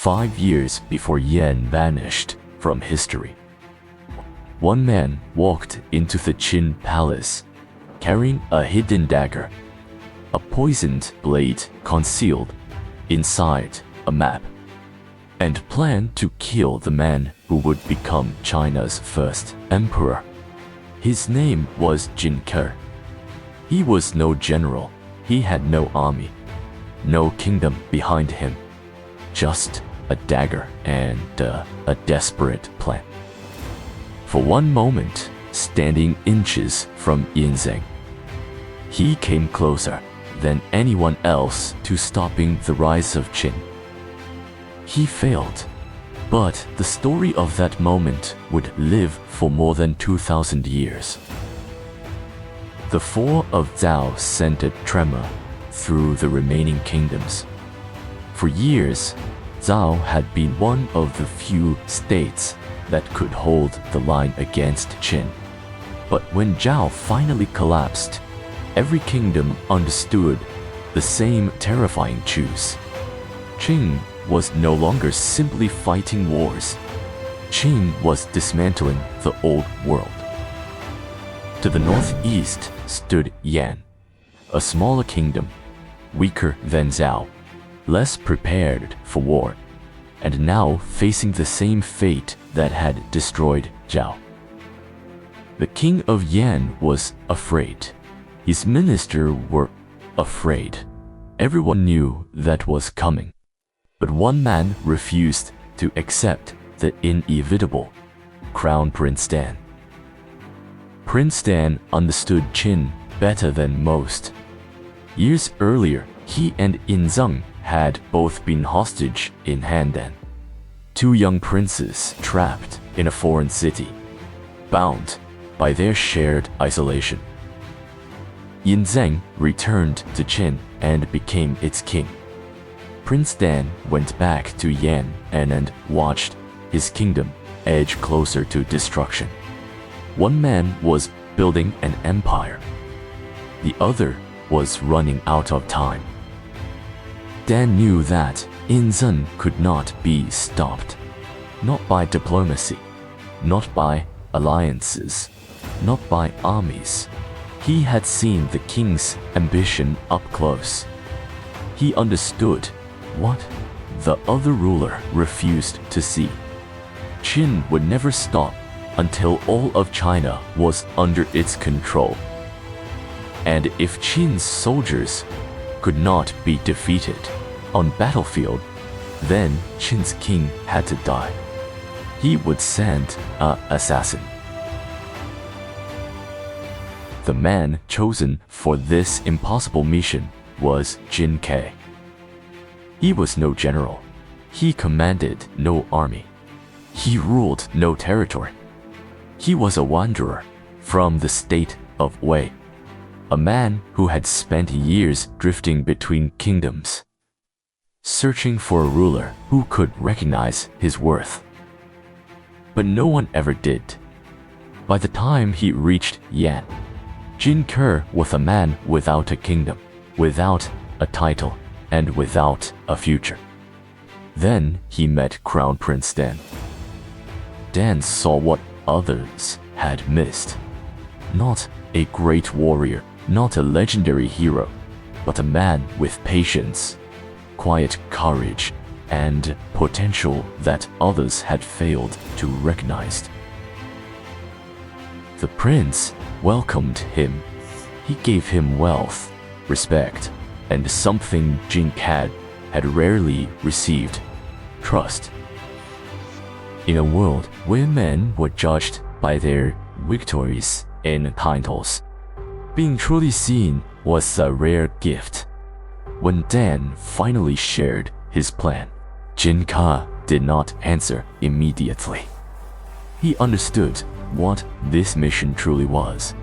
5 years before Yan vanished from history. One man walked into the Qin palace, carrying a hidden dagger, a poisoned blade concealed inside a map, and planned to kill the man who would become China's first emperor. His name was Jing Ke. He was no general, he had no army, no kingdom behind him, just a dagger and a desperate plan. For one moment, standing inches from Ying Zheng, he came closer than anyone else to stopping the rise of Qin. He failed, but the story of that moment would live for more than 2,000 years. The fall of Zhao sent a tremor through the remaining kingdoms. For years, Zhao had been one of the few states that could hold the line against Qin. But when Zhao finally collapsed, every kingdom understood the same terrifying truth. Qin was no longer simply fighting wars. Qin was dismantling the old world. To the northeast stood Yan, a smaller kingdom, weaker than Zhao, less prepared for war, and now facing the same fate that had destroyed Zhao. The king of Yan was afraid. His ministers were afraid. Everyone knew that was coming. But one man refused to accept the inevitable: Crown Prince Dan. Prince Dan understood Qin better than most. Years earlier, he and Ying Zheng had both been hostage in Handan, two young princes trapped in a foreign city, bound by their shared isolation. Ying Zheng returned to Qin and became its king. Prince Dan went back to Yan and watched his kingdom edge closer to destruction. One man was building an empire. The other was running out of time. Dan knew that Ying Zheng could not be stopped, not by diplomacy, not by alliances, not by armies. He had seen the king's ambition up close. He understood what the other ruler refused to see. Qin would never stop until all of China was under its control. And if Qin's soldiers could not be defeated on battlefield, then Qin's king had to die. He would send an assassin. The man chosen for this impossible mission was Jing Ke. He was no general. He commanded no army. He ruled no territory. He was a wanderer from the state of Wei, a man who had spent years drifting between kingdoms, searching for a ruler who could recognize his worth. But no one ever did. By the time he reached Yan, Jing Ke was a man without a kingdom, without a title, and without a future. Then he met Crown Prince Dan. Dan saw what others had missed. Not a great warrior, not a legendary hero, but a man with patience, quiet courage, and potential that others had failed to recognize. The prince welcomed him. He gave him wealth, respect, and something Jing Ke had rarely received: trust. In a world where men were judged by their victories and titles, being truly seen was a rare gift. When Dan finally shared his plan, Jing Ke did not answer immediately. He understood what this mission truly was.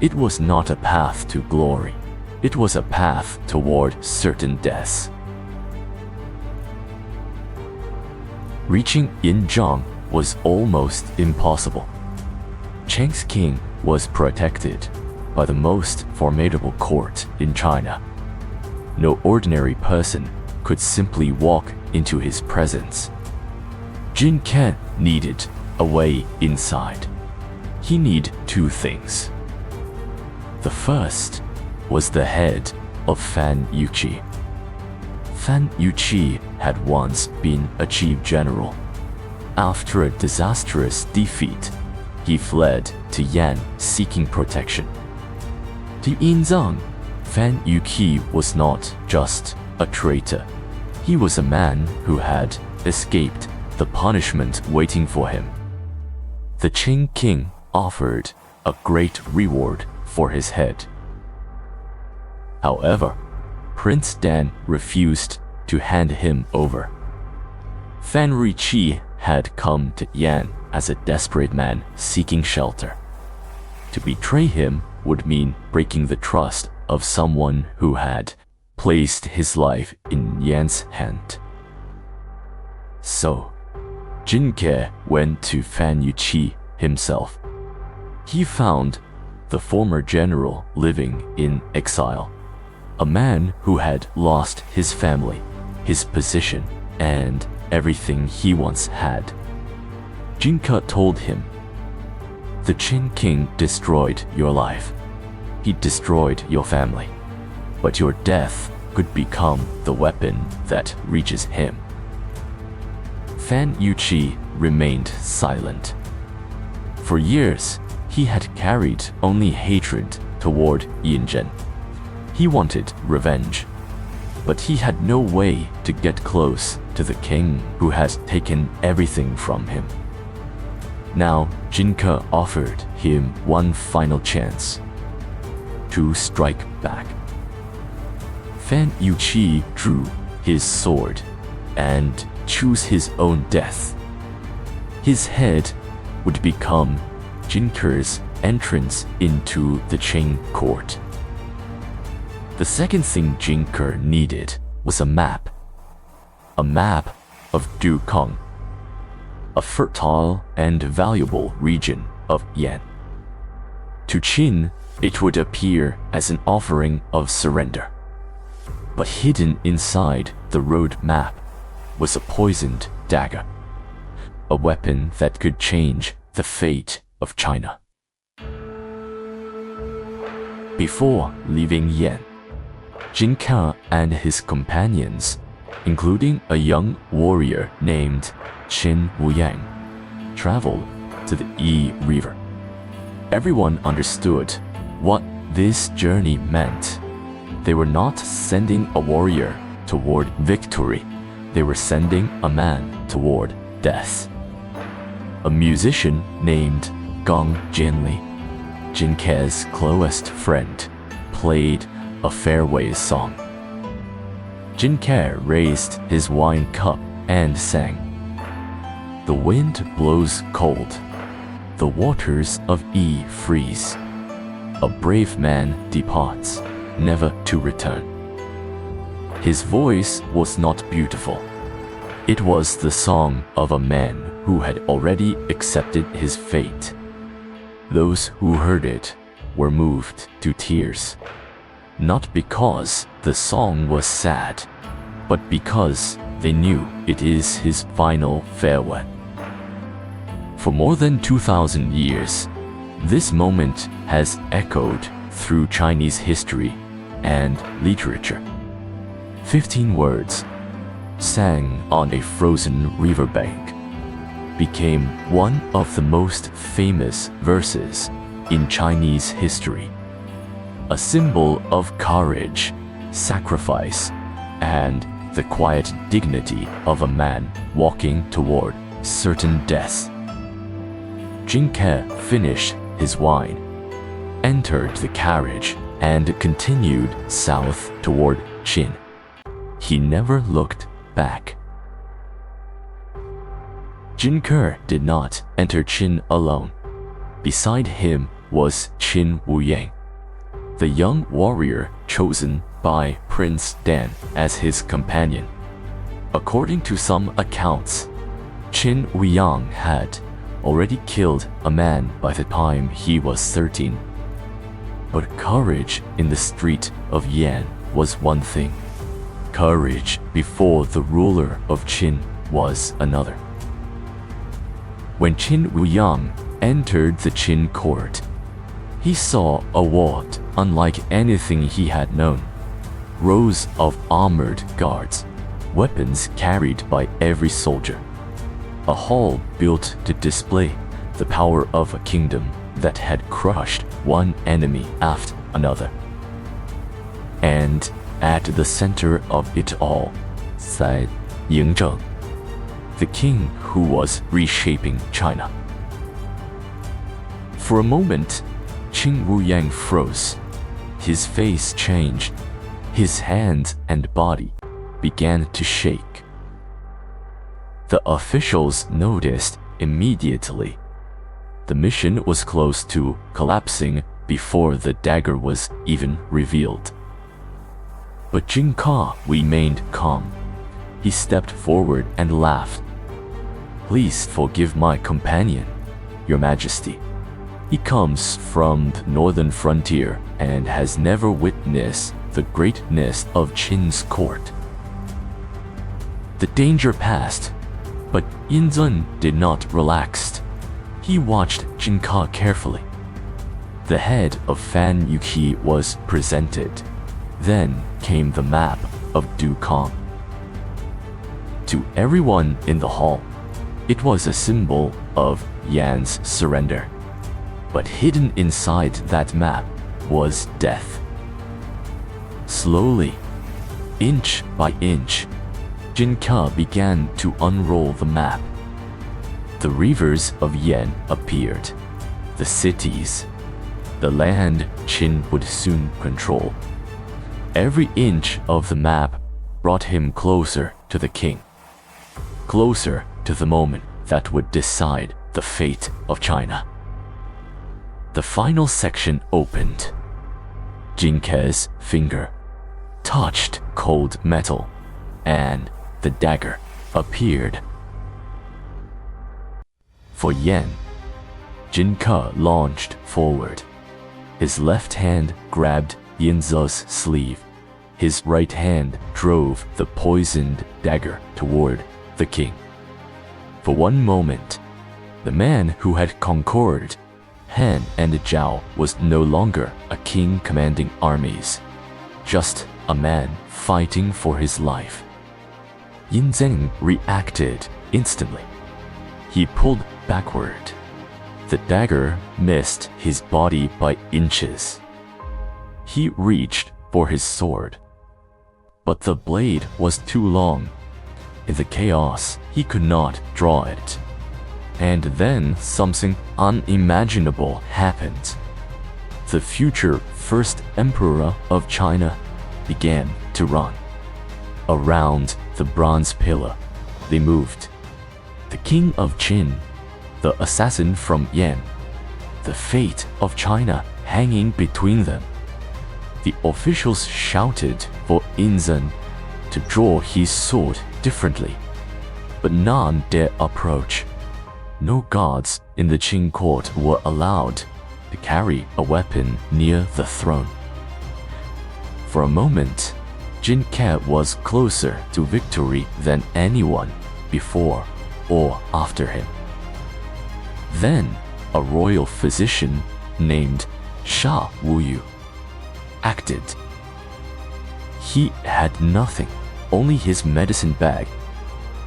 It was not a path to glory. It was a path toward certain death. Reaching Ying Zheng was almost impossible. Cheng's king was protected by the most formidable court in China. No ordinary person could simply walk into his presence. Jing Ke needed a way inside. He needed two things. The first was the head of Fan Yuqi. Fan Yuqi had once been a chief general. After a disastrous defeat, he fled to Yan seeking protection. To Ying Zheng, Fan Yuqi was not just a traitor. He was a man who had escaped the punishment waiting for him. The Qin king offered a great reward for his head. However, Prince Dan refused to hand him over. Fan Yuqi had come to Yan as a desperate man seeking shelter. To betray him would mean breaking the trust of someone who had placed his life in Yan's hand. So, Jing Ke went to Fan Yuqi himself. He found the former general living in exile, a man who had lost his family, his position, and everything he once had. Jing Ke told him, "The Qin king destroyed your life. He destroyed your family, but your death could become the weapon that reaches him." Fan Yuqi remained silent. For years, he had carried only hatred toward Ying Zheng. He wanted revenge, but he had no way to get close to the king who had taken everything from him. Now, Jing Ke offered him one final chance to strike back. Fan Yuqi drew his sword and chose his own death. His head would become Jing Ke's entrance into the Qin court. The second thing Jing Ke needed was a map of Dukong, a fertile and valuable region of Yan. To Qin, it would appear as an offering of surrender. But hidden inside the road map was a poisoned dagger, a weapon that could change the fate of China. Before leaving Yan, Jing Ke and his companions, including a young warrior named Qin Wuyang, traveled to the Yi River. Everyone understood what this journey meant. They were not sending a warrior toward victory. They were sending a man toward death. A musician named Gong Jianli, Jing Ke's closest friend, played a farewell song. Jing Ke raised his wine cup and sang, "The wind blows cold, the waters of Yi freeze. A brave man departs, never to return." His voice was not beautiful. It was the song of a man who had already accepted his fate. Those who heard it were moved to tears, not because the song was sad, but because they knew it is his final farewell. For more than 2,000 years, this moment has echoed through Chinese history and literature. 15 words, sang on a frozen riverbank, became one of the most famous verses in Chinese history, a symbol of courage, sacrifice, and the quiet dignity of a man walking toward certain death. Jing Ke finished his wine, entered the carriage, and continued south toward Qin. He never looked back. Jing Ke did not enter Qin alone. Beside him was Qin Wuyang, the young warrior chosen by Prince Dan as his companion. According to some accounts, Qin Wuyang had already killed a man by the time he was 13. But courage in the street of Yan was one thing. courage before the ruler of Qin was another. When Qin Wuyang entered the Qin court, he saw a world unlike anything he had known. Rows of armored guards, weapons carried by every soldier. A hall built to display the power of a kingdom that had crushed one enemy after another. And at the center of it all sat Ying Zheng, the king who was reshaping China. For a moment, Qin Wuyang froze. His face changed. His hands and body began to shake. The officials noticed immediately. The mission was close to collapsing before the dagger was even revealed. But Jing Ke remained calm. He stepped forward and laughed. "Please forgive my companion, Your Majesty. He comes from the northern frontier and has never witnessed the greatness of Qin's court." The danger passed, but Ying Zheng did not relax. He watched Jing Ke carefully. The head of Fan Yuqi was presented. Then came the map of Dukong. To everyone in the hall, it was a symbol of Yan's surrender. But hidden inside that map was death. Slowly, inch by inch, Jing Ke began to unroll the map. The rivers of Yan appeared, the cities, the land Qin would soon control. Every inch of the map brought him closer to the king, closer to the moment that would decide the fate of China. The final section opened. Jing Ke's finger touched cold metal, and the dagger appeared. For Yan, Jing Ke launched forward. His left hand grabbed Ying Zheng's sleeve. His right hand drove the poisoned dagger toward the king. For one moment, the man who had conquered Han and Zhao was no longer a king commanding armies, just a man fighting for his life. Ying Zheng reacted instantly. He pulled backward. The dagger missed his body by inches. He reached for his sword, but the blade was too long. In the chaos, he could not draw it. And then something unimaginable happened. The future first emperor of China began to run. Around the bronze pillar, they moved. The king of Qin, the assassin from Yan, the fate of China hanging between them. The officials shouted for Ying Zheng to draw his sword differently, but none dared approach. No guards in the Qin court were allowed to carry a weapon near the throne. For a moment, Jing Ke was closer to victory than anyone before or after him. Then, a royal physician named Sha Wuyu acted. He had nothing, only his medicine bag.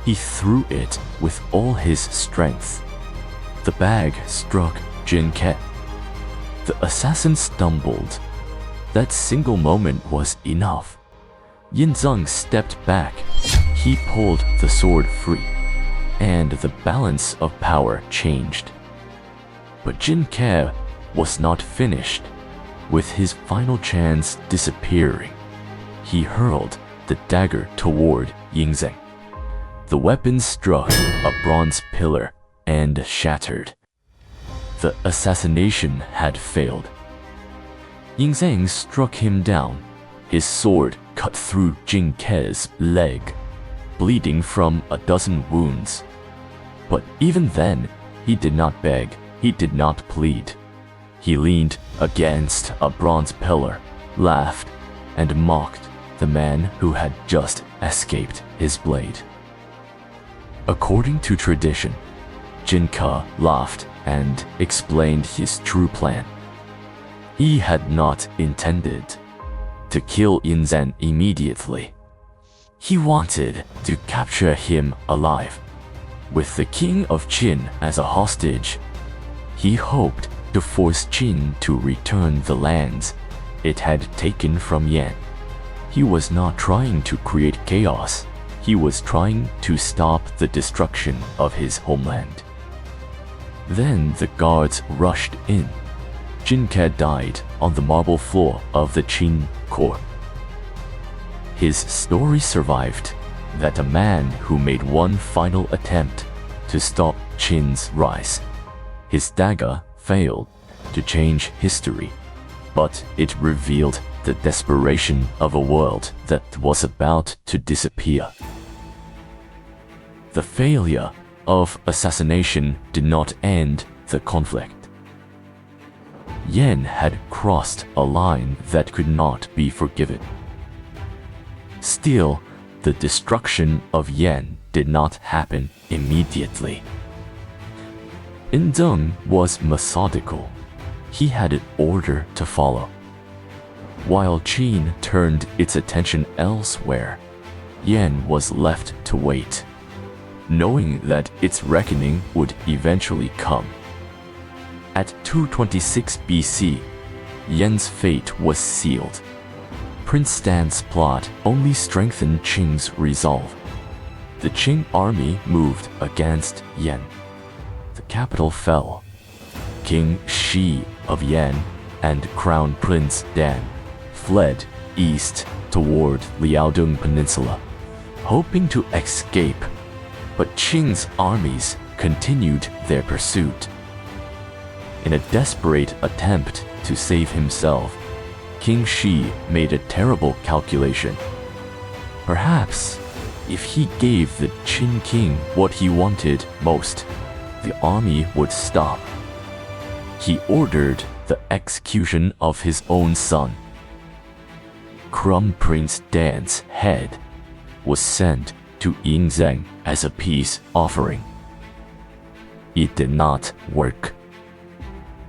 He threw it with all his strength. The bag struck Jing Ke. The assassin stumbled. That single moment was enough. Ying Zheng stepped back. He pulled the sword free, and the balance of power changed. But Jing Ke was not finished. With his final chance disappearing, he hurled the dagger toward Ying Zheng. The weapon struck a bronze pillar and shattered. The assassination had failed. Ying Zheng struck him down. His sword cut through Jing Ke's leg, bleeding from a dozen wounds. But even then, he did not beg, he did not plead. He leaned against a bronze pillar, laughed, and mocked the man who had just escaped his blade. According to tradition, Jing Ke laughed and explained his true plan. He had not intended to kill Ying Zheng immediately. He wanted to capture him alive. With the King of Qin as a hostage, he hoped to force Qin to return the lands it had taken from Yan. He was not trying to create chaos. He was trying to stop the destruction of his homeland. Then the guards rushed in. Jing Ke died on the marble floor of the Qin court. His story survived that a man who made one final attempt to stop Qin's rise. His dagger failed to change history, but it revealed the desperation of a world that was about to disappear. The failure of Assassination did not end the conflict. Yan had crossed a line that could not be forgiven. Still, the destruction of Yan did not happen immediately. Ying Zheng was methodical. He had an order to follow. While Qin turned its attention elsewhere, Yan was left to wait, knowing that its reckoning would eventually come. At 226 BC, Yan's fate was sealed. Prince Stan's plot only strengthened Qing's resolve. The Qing army moved against Yan. The capital fell. King Shi of Yan and Crown Prince Dan fled east toward Liaodong Peninsula, hoping to escape, but Qing's armies continued their pursuit. In a desperate attempt to save himself, King Shi made a terrible calculation. Perhaps, if he gave the Qin king what he wanted most, the army would stop. He ordered the execution of his own son. Crown Prince Dan's head was sent to Ying Zheng as a peace offering. It did not work.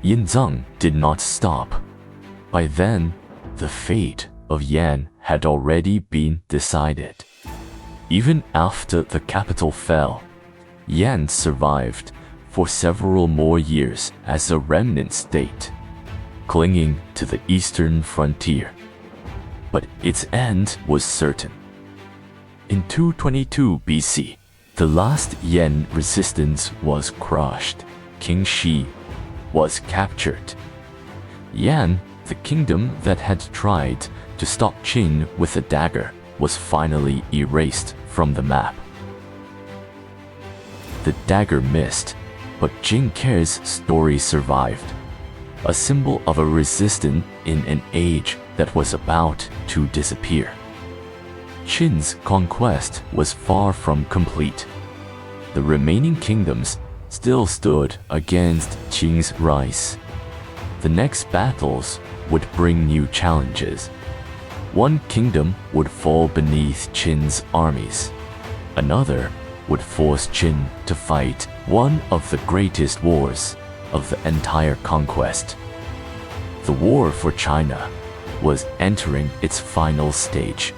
Ying Zheng did not stop. By then, the fate of Yan had already been decided. Even after the capital fell, Yan survived for several more years as a remnant state, clinging to the eastern frontier. But its end was certain. In 222 BC, the last Yan resistance was crushed. King Shi was captured. Yan, the kingdom that had tried to stop Qin with a dagger, was finally erased from the map. The dagger missed, but Jing Ke's story survived, a symbol of a resistance in an age that was about to disappear. Qin's conquest was far from complete. The remaining kingdoms still stood against Qing's rise. The next battles would bring new challenges. One kingdom would fall beneath Qin's armies. Another would force Qin to fight one of the greatest wars of the entire conquest. The war for China was entering its final stage.